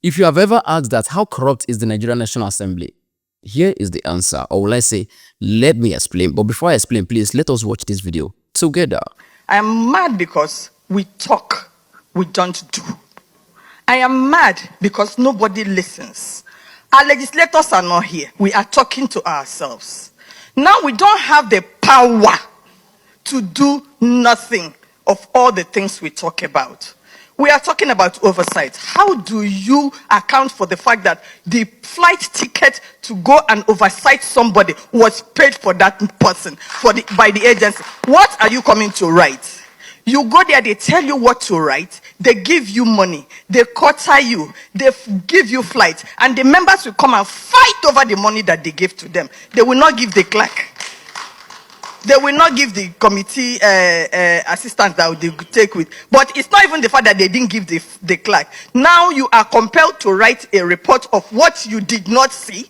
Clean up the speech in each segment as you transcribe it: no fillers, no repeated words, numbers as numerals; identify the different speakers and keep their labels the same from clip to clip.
Speaker 1: If you have ever asked that how corrupt is the Nigerian National Assembly, here is the answer, or will I say, let me explain. But before I explain, please let us watch this video together.
Speaker 2: I am mad because we talk, we don't do. I am mad because nobody listens. Our legislators are not here. We are talking to ourselves. Now we don't have the power to do nothing of all the things we talk about. We are talking about oversight. How do you account for the fact that the flight ticket to go and oversight somebody was paid for that person by the agency? What are you coming to write? You go there, they tell you what to write, they give you money, they quarter you, they give you flight, and the members will come and fight over the money that they gave to them. They will not give the clerk. They will not give the committee assistants that they take with. But it's not even the fact that they didn't give the clerk. Now you are compelled to write a report of what you did not see,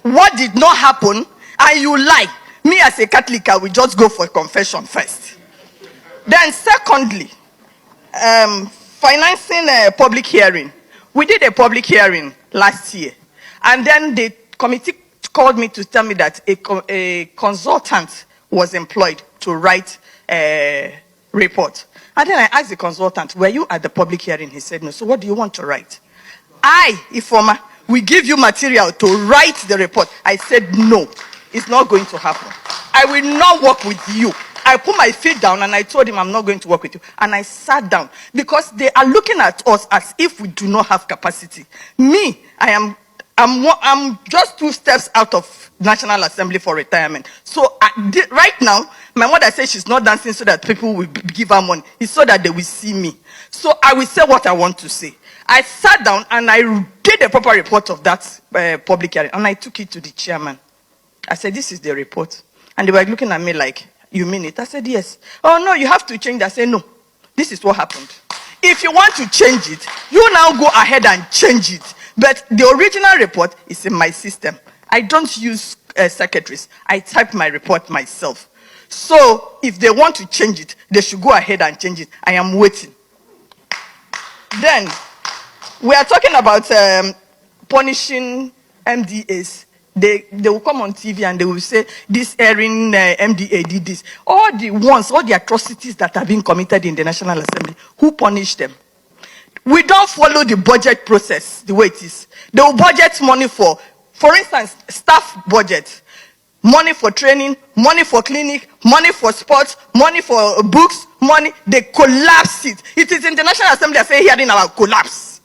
Speaker 2: what did not happen, and you lie. Me as a Catholic, I will just go for confession first. Then secondly, financing a public hearing. We did a public hearing last year. And then the committee called me to tell me that a consultant was employed to write a report. And then I asked the consultant, were you at the public hearing? He said, no. So what do you want to write? Ifeoma, we give you material to write the report. I said, no, it's not going to happen. I will not work with you. I put my feet down and I told him I'm not going to work with you. And I sat down because they are looking at us as if we do not have capacity. Me, I'm just 2 steps out of National Assembly for retirement. So right now, my mother says she's not dancing so that people will give her money. It's so that they will see me. So I will say what I want to say. I sat down and I did a proper report of that public hearing. And I took it to the chairman. I said, this is the report. And they were looking at me like, you mean it? I said, yes. Oh, no, you have to change. I said, no. This is what happened. If you want to change it, you now go ahead and change it. But the original report is in my system. I don't use secretaries. I type my report myself. So if they want to change it, they should go ahead and change it. I am waiting. Then we are talking about punishing MDAs. They will come on TV and they will say, this Erin MDA did this. All the atrocities that have been committed in the National Assembly, who punished them? We don't follow the budget process the way it is. They will budget money for instance, staff budget, money for training, money for clinic, money for sports, money for books, money. They collapse it. It is in the National Assembly I say hearing about collapse.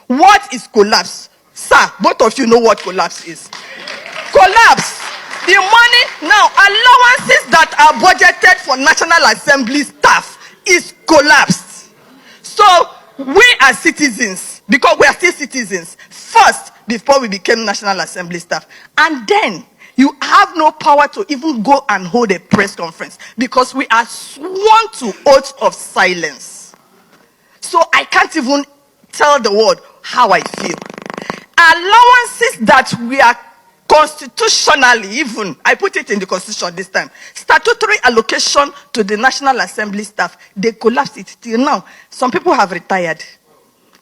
Speaker 2: What is collapse? Sir, both of you know what collapse is. Collapse. The money now, allowances that are budgeted for National Assembly staff is collapsed. So we as citizens, because we are still citizens, first before we became National Assembly staff, and then you have no power to even go and hold a press conference because we are sworn to oath of silence. So I can't even tell the world how I feel. Allowances that we are constitutionally, even, I put it in the constitution this time, statutory allocation to the National Assembly staff, they collapsed it till now. Some people have retired.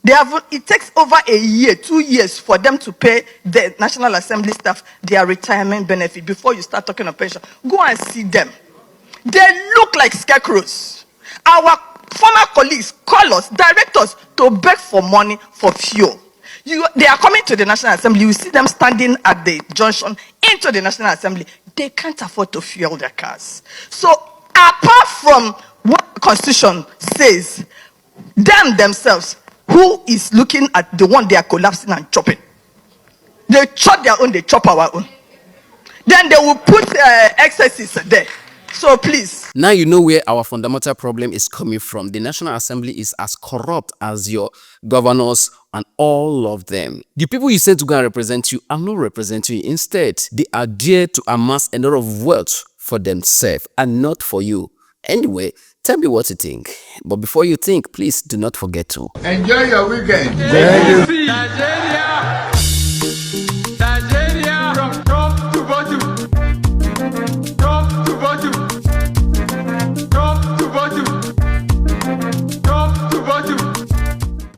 Speaker 2: It takes over a year, 2 years for them to pay the National Assembly staff their retirement benefit before you start talking of pension. Go and see them. They look like scarecrows. Our former colleagues call us, directors, to beg for money for fuel. They are coming to the National Assembly. You see them standing at the junction into the National Assembly. They can't afford to fuel their cars. So apart from what the Constitution says, themselves, who is looking at the one they are collapsing and chopping? They chop their own, they chop our own. Then they will put excesses there. So please.
Speaker 1: Now you know where our fundamental problem is coming from. The National Assembly is as corrupt as your governors and all of them. The people you said to go and represent you are not representing you. Instead, they are there to amass a lot of wealth for themselves and not for you. Anyway, tell me what you think. But before you think, please do not forget to
Speaker 3: enjoy your weekend.
Speaker 4: Nigeria.